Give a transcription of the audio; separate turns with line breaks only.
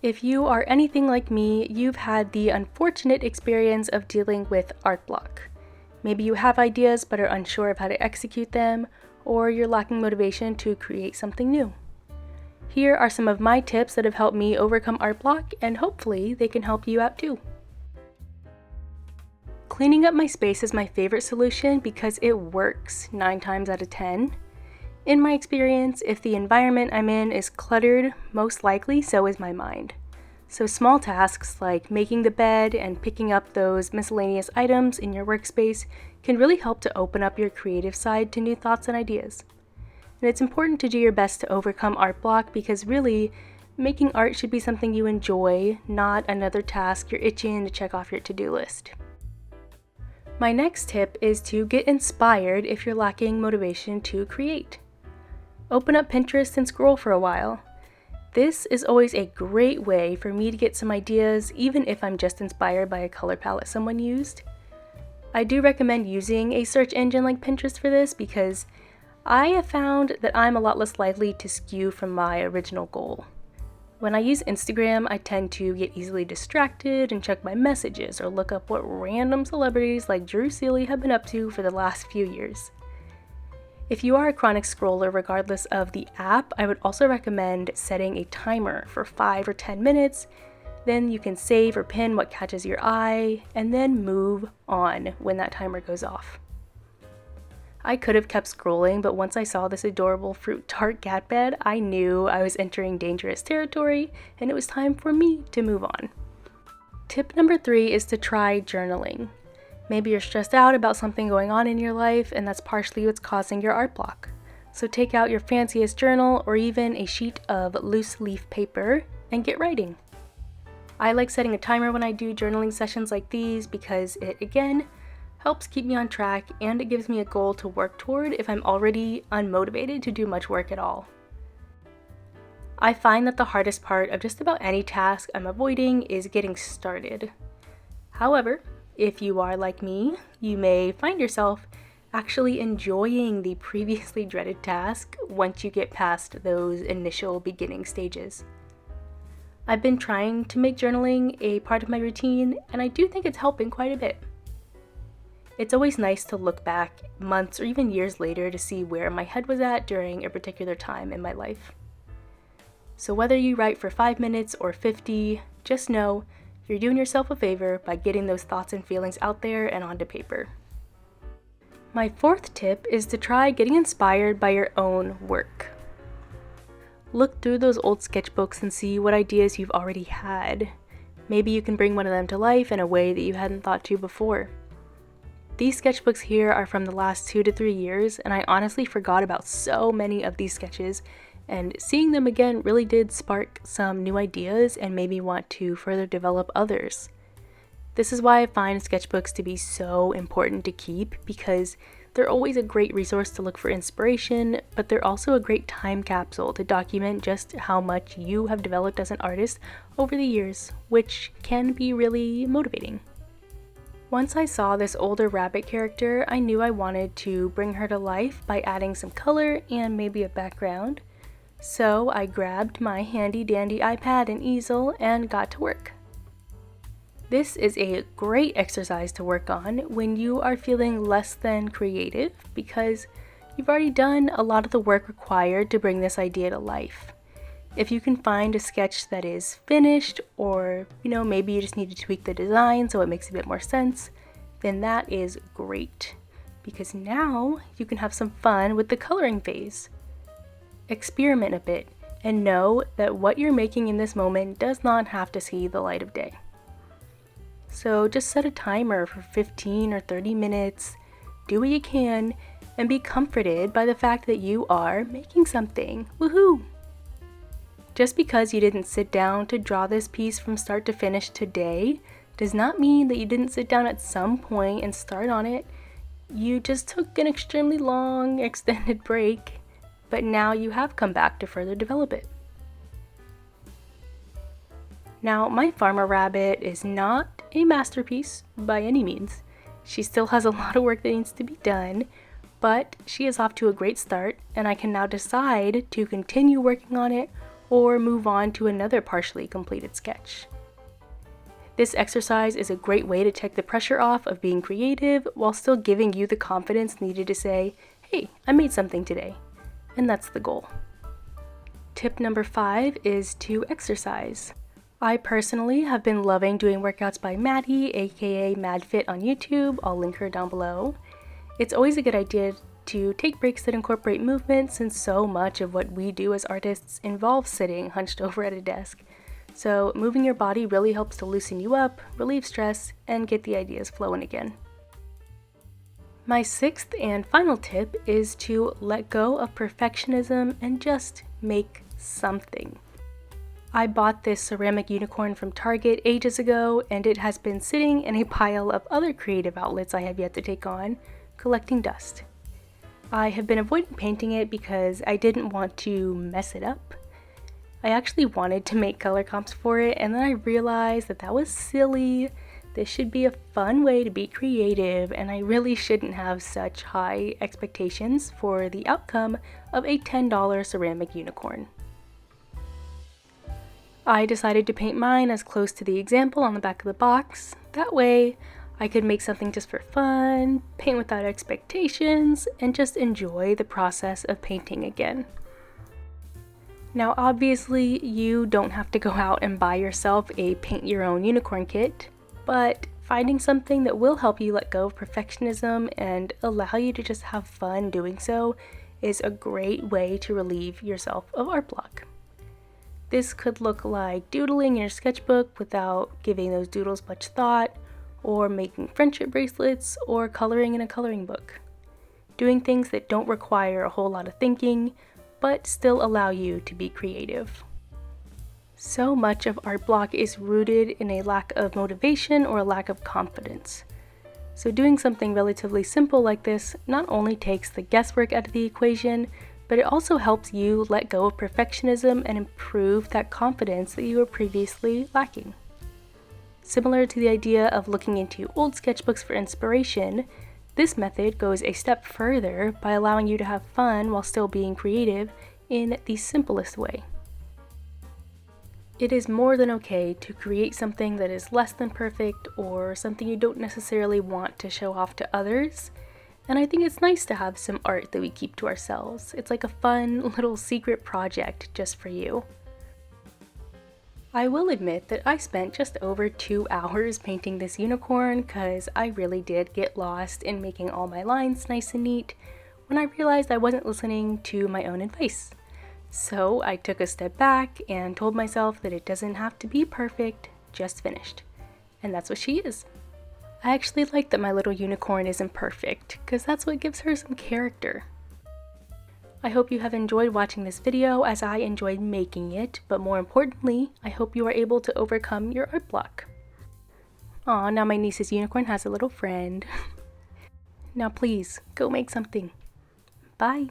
If you are anything like me, you've had the unfortunate experience of dealing with art block. Maybe you have ideas but are unsure of how to execute them, or you're lacking motivation to create something new. Here are some of my tips that have helped me overcome art block, and hopefully they can help you out too. Cleaning up my space is my favorite solution because it works 9 times out of 10. In my experience, if the environment I'm in is cluttered, most likely so is my mind. So small tasks like making the bed and picking up those miscellaneous items in your workspace can really help to open up your creative side to new thoughts and ideas. And it's important to do your best to overcome art block because really, making art should be something you enjoy, not another task you're itching to check off your to-do list. My next tip is to get inspired if you're lacking motivation to create. Open up Pinterest and scroll for a while. This is always a great way for me to get some ideas, even if I'm just inspired by a color palette someone used. I do recommend using a search engine like Pinterest for this because I have found that I'm a lot less likely to skew from my original goal. When I use Instagram, I tend to get easily distracted and check my messages or look up what random celebrities like Drew Seeley have been up to for the last few years. If you are a chronic scroller regardless of the app, I would also recommend setting a timer for 5 or 10 minutes. Then you can save or pin what catches your eye and then move on when that timer goes off. I could have kept scrolling, but once I saw this adorable fruit tart cat bed, I knew I was entering dangerous territory and it was time for me to move on. Tip number 3 is to try journaling. Maybe you're stressed out about something going on in your life, and that's partially what's causing your art block. So take out your fanciest journal or even a sheet of loose leaf paper and get writing. I like setting a timer when I do journaling sessions like these because it, again, helps keep me on track and it gives me a goal to work toward if I'm already unmotivated to do much work at all. I find that the hardest part of just about any task I'm avoiding is getting started. However, if you are like me, you may find yourself actually enjoying the previously dreaded task once you get past those initial beginning stages. I've been trying to make journaling a part of my routine, and I do think it's helping quite a bit. It's always nice to look back months or even years later to see where my head was at during a particular time in my life. So whether you write for 5 minutes or 50, just know you're doing yourself a favor by getting those thoughts and feelings out there and onto paper. My 4th tip is to try getting inspired by your own work. Look through those old sketchbooks and see what ideas you've already had. Maybe you can bring one of them to life in a way that you hadn't thought to before. These sketchbooks here are from the last 2 to 3 years, and I honestly forgot about so many of these sketches, and seeing them again really did spark some new ideas and made me want to further develop others. This is why I find sketchbooks to be so important to keep because they're always a great resource to look for inspiration, but they're also a great time capsule to document just how much you have developed as an artist over the years, which can be really motivating. Once I saw this older rabbit character, I knew I wanted to bring her to life by adding some color and maybe a background. So I grabbed my handy dandy iPad and easel and got to work. This is a great exercise to work on when you are feeling less than creative because you've already done a lot of the work required to bring this idea to life. If you can find a sketch that is finished or, maybe you just need to tweak the design so it makes a bit more sense, then that is great because now you can have some fun with the coloring phase. Experiment a bit and know that what you're making in this moment does not have to see the light of day. So just set a timer for 15 or 30 minutes, do what you can, and be comforted by the fact that you are making something. Woohoo! Just because you didn't sit down to draw this piece from start to finish today does not mean that you didn't sit down at some point and start on it. You just took an extremely long, extended break. But now you have come back to further develop it. Now, my farmer rabbit is not a masterpiece by any means. She still has a lot of work that needs to be done, but she is off to a great start, and I can now decide to continue working on it or move on to another partially completed sketch. This exercise is a great way to take the pressure off of being creative while still giving you the confidence needed to say, hey, I made something today. And that's the goal. Tip number 5 is to exercise. I personally have been loving doing workouts by Maddie, aka MadFit on YouTube. I'll link her down below. It's always a good idea to take breaks that incorporate movement, since so much of what we do as artists involves sitting hunched over at a desk. So moving your body really helps to loosen you up, relieve stress, and get the ideas flowing again. My 6th and final tip is to let go of perfectionism and just make something. I bought this ceramic unicorn from Target ages ago, and it has been sitting in a pile of other creative outlets I have yet to take on, collecting dust. I have been avoiding painting it because I didn't want to mess it up. I actually wanted to make color comps for it, and then I realized that was silly. This should be a fun way to be creative, and I really shouldn't have such high expectations for the outcome of a $10 ceramic unicorn. I decided to paint mine as close to the example on the back of the box. That way, I could make something just for fun, paint without expectations, and just enjoy the process of painting again. Now obviously, you don't have to go out and buy yourself a paint your own unicorn kit, but finding something that will help you let go of perfectionism and allow you to just have fun doing so is a great way to relieve yourself of art block. This could look like doodling in your sketchbook without giving those doodles much thought, or making friendship bracelets, or coloring in a coloring book. Doing things that don't require a whole lot of thinking, but still allow you to be creative. So much of art block is rooted in a lack of motivation or a lack of confidence. So doing something relatively simple like this not only takes the guesswork out of the equation, but it also helps you let go of perfectionism and improve that confidence that you were previously lacking. Similar to the idea of looking into old sketchbooks for inspiration, this method goes a step further by allowing you to have fun while still being creative in the simplest way. It is more than okay to create something that is less than perfect or something you don't necessarily want to show off to others, and I think it's nice to have some art that we keep to ourselves. It's like a fun little secret project just for you. I will admit that I spent just over 2 hours painting this unicorn because I really did get lost in making all my lines nice and neat when I realized I wasn't listening to my own advice. So I took a step back and told myself that it doesn't have to be perfect, just finished. And that's what she is. I actually like that my little unicorn isn't perfect because that's what gives her some character. I hope you have enjoyed watching this video as I enjoyed making it, but more importantly, I hope you are able to overcome your art block. Aw, now my niece's unicorn has a little friend. Now please, go make something. Bye!